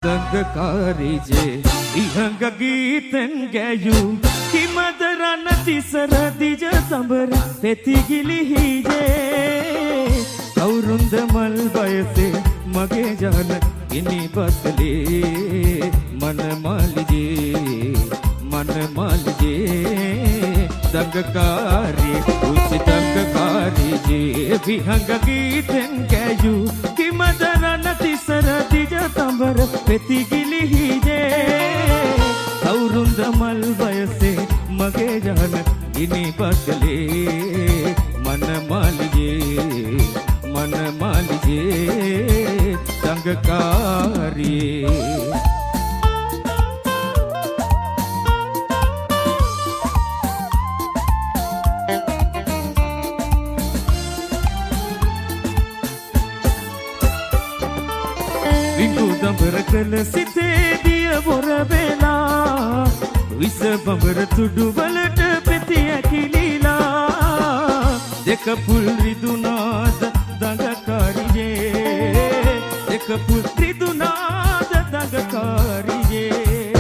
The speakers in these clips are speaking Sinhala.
දඟකාරීජේ ඉහඟ ගීතෙන් ගැයූ හිමදරන තිසර දිජ සඹර පෙතිගිලිහිජේ කවුරුන්ද මල් බයසේ මගේ ජන ඉනි බස්ලේ මනමාලිජේ දඟකාරී උච්ච දඟකාරීජේ විහඟ ගීතෙන් ගැයූ හිමදරන තිසර දිජ සඹර පෙතිගිලිහිජේ කවුරුන්ද මල් බයසේ මගේ ජන ඉනි බස්ලේ මනමාලිජේ දඟකාරී විඟු දඹර කළ සිතේ දිය බොර වෙලා විස බඹර තුඩු වලට පෙති ඇකිලිලා දෙක පුල් රිදුනාද දඟකාරියේ දෙක පුල් රිදුනාද දඟකාරියේ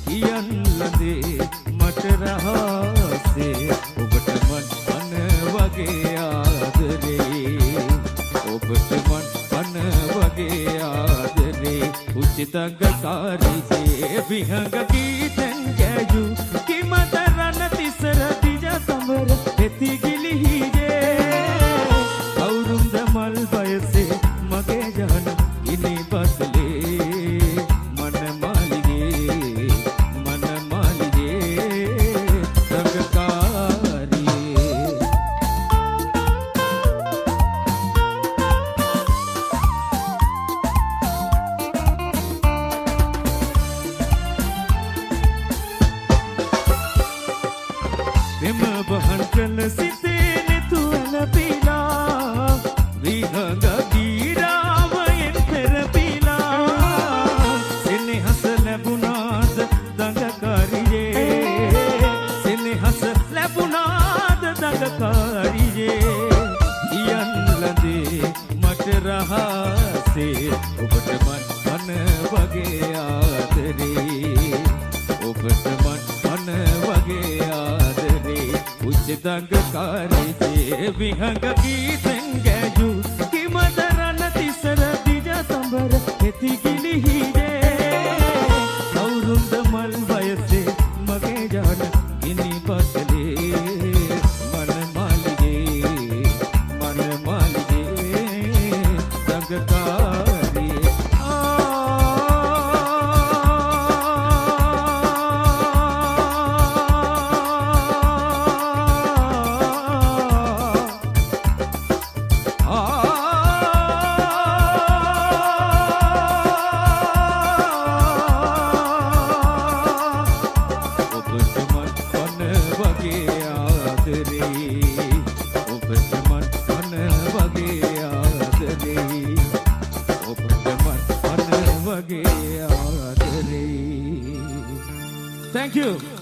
කියන් ලඳේ මට රහසේ ඔබට මන් වගේ ආදරේ ඔබට මන් වගේ ආදරේ උච්ච දඟකාරියේ විහඟ ගීතෙන් ගැයූ කිමතරන තිසර දිජ සඹර පෙතිගිලිහිජේ කවුරුන්ද මල් බයසේ මගේ ජන ඉනි බස්ලේ මනමාලිගේ දඟකාරියේ එම බහන් කළ සිතේ නෙතුවන පිලා විහඟ ගීරාවයෙන් පෙරපිලා සෙනෙහස ලැබුණාද දඟකාරියේ සෙනෙහස ලැබුණාද දඟකාරියේ කියන් ලඳේ මට රහසේ ඔබට මන් වගේ ආදරේ ඔබට මන් වගේ ආදරේ උච්ච දඟකාරියේ විහඟ ගීතෙන් ගැයූ හිමදරන තිසර දිජ සඹර පෙතිගිලිහිජේ කවුරුන්ද මල් බයසේ මගේ ජන ඉනි බස්ලේ මනමාලිගේ දඟකාරියේ Thank you.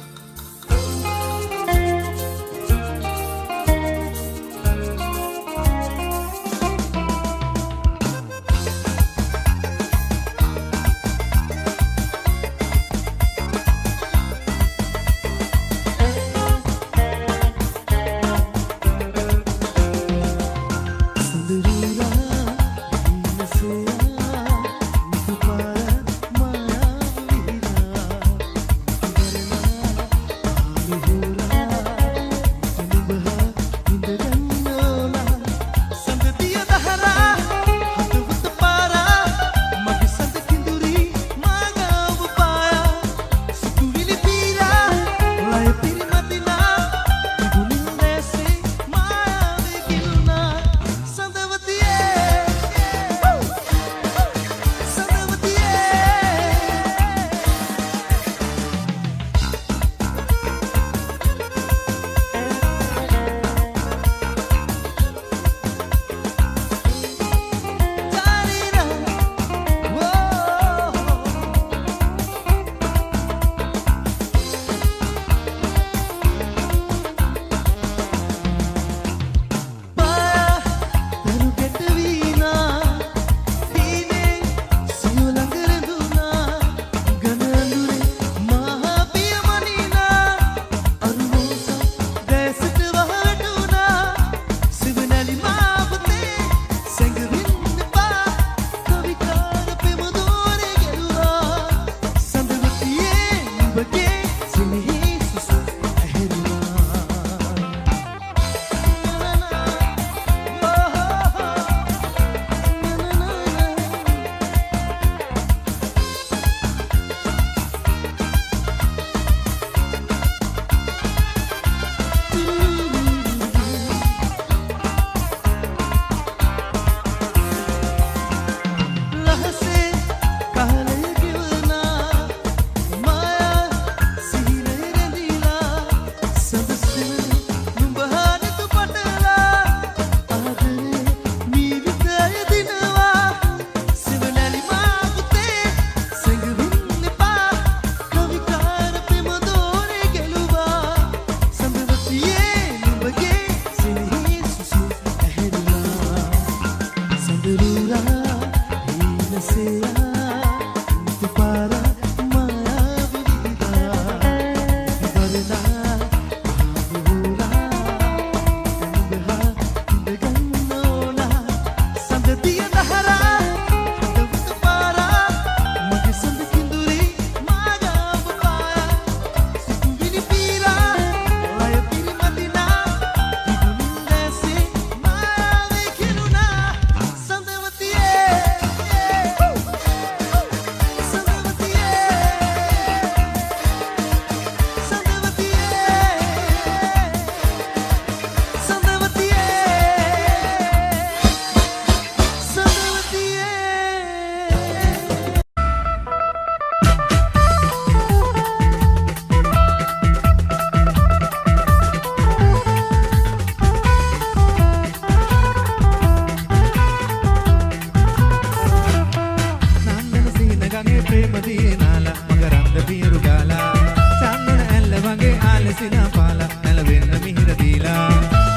ප්‍රේම දිනාලා මකරන්ද පියරු ගාලා චන්දන ඇල්ල වගේ ආලසිනා පාලා නැලවෙන්න මිහිර දීලා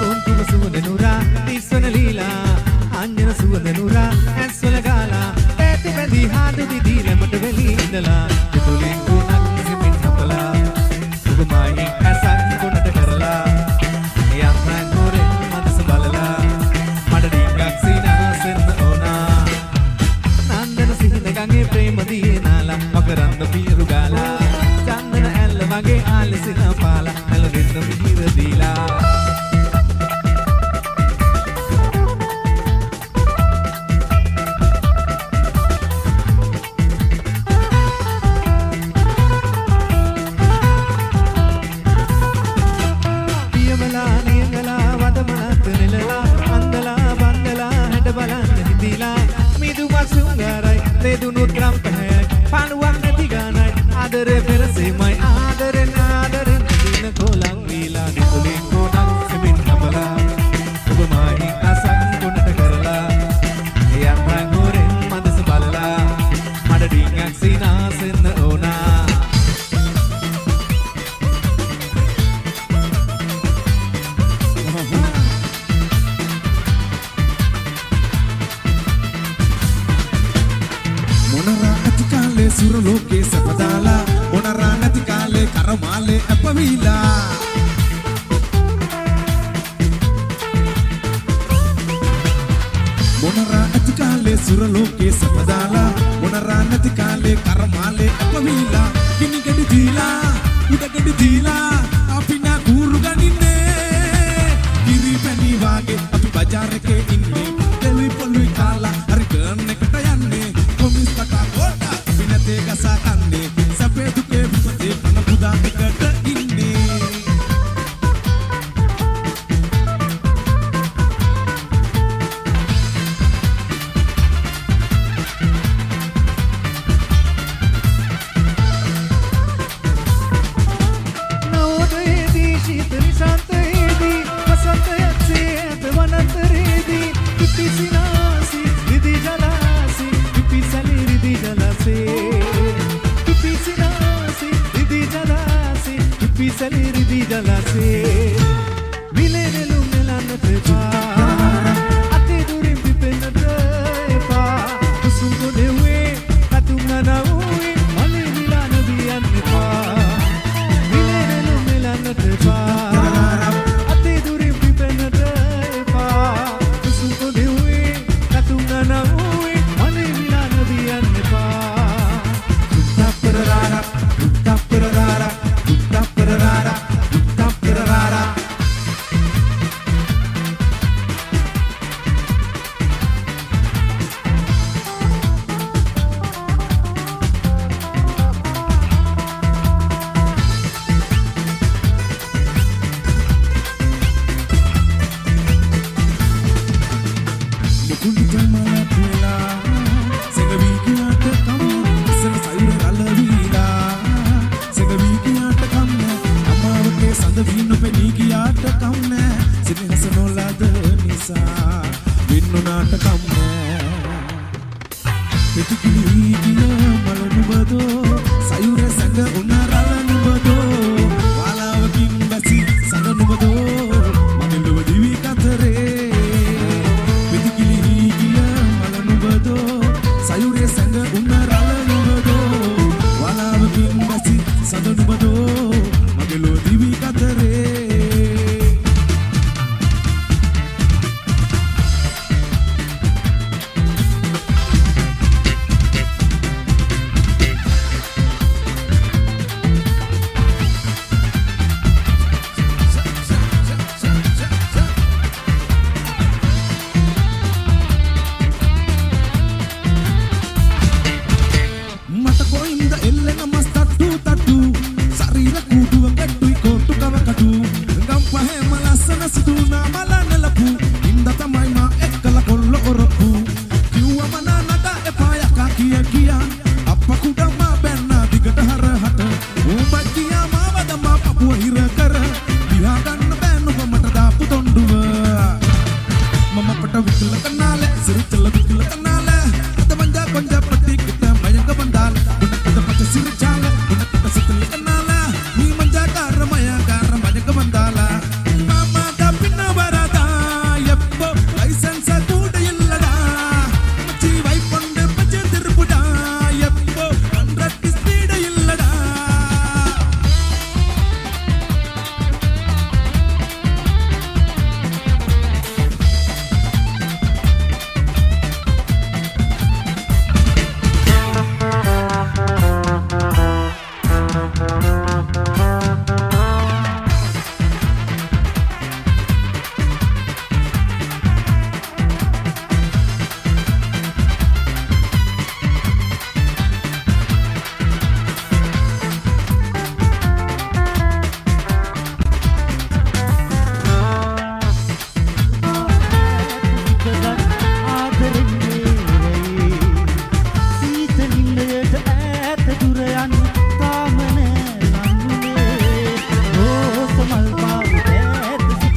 කුංකුම සුවඳ නුරා තිස්වන ලීලා අංජන සුවඳ නුරා ඇස්වල ගාලා ඇති බැඳී හාදු දිදීලා මට වෙලී ඉඳලා තුලින් ගුණක් සිමින් හපලා ඔබ මායින් ඇසක් ගුණට කරලා යම්මන් ගොරේ මනස බලලා මට ඩිංගක් සීනාසෙන්න ඕනා නන්දන සිහින ගඟේ ප්‍රේම දිනාලා මකරන්ද පියරු ගාලා චන්දන ඇල්ල වගේ ආලසිනා පාලා නැලවෙන්න මිහිර දීලා Dunud gram pehek panuang neti ganai adere perse mai aderen dina kolang bila dituling konang semin napala ubamai asang konata karala yang rangoren mandas balala mada dingak sina senna ona Suraloke sapadala monara nati kale karamale apavila monara nati kale suraloke sapadala monara nati kale karamale apavila kini gadi dila uda gadi dila apina guru ganine kiri pani wage api bazar ke inne teli polui kala hari ganne katayanne komis taka kota Te gasakanne sape duke bupate pana buda ekata inne Naodayedi shitali santayedi vasantayatse vanantaredi pipisinasi ridi jalasi pipisali ridi jalasi Pisali di jalase Vilelelu melana tepa Ate durim pipena tepa Kusungo dewe katunga na uwi Mali vilana diyan nepa Vilelelu melana tepa Ate durim pipena tepa Kusungo dewe katunga na uwi Mali vilana diyan nepa Tutta perara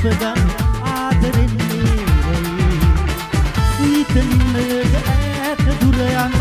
ඉපදන් ආදරෙන්නේ වෙයි ඊතලින්නට ඈත දුර යන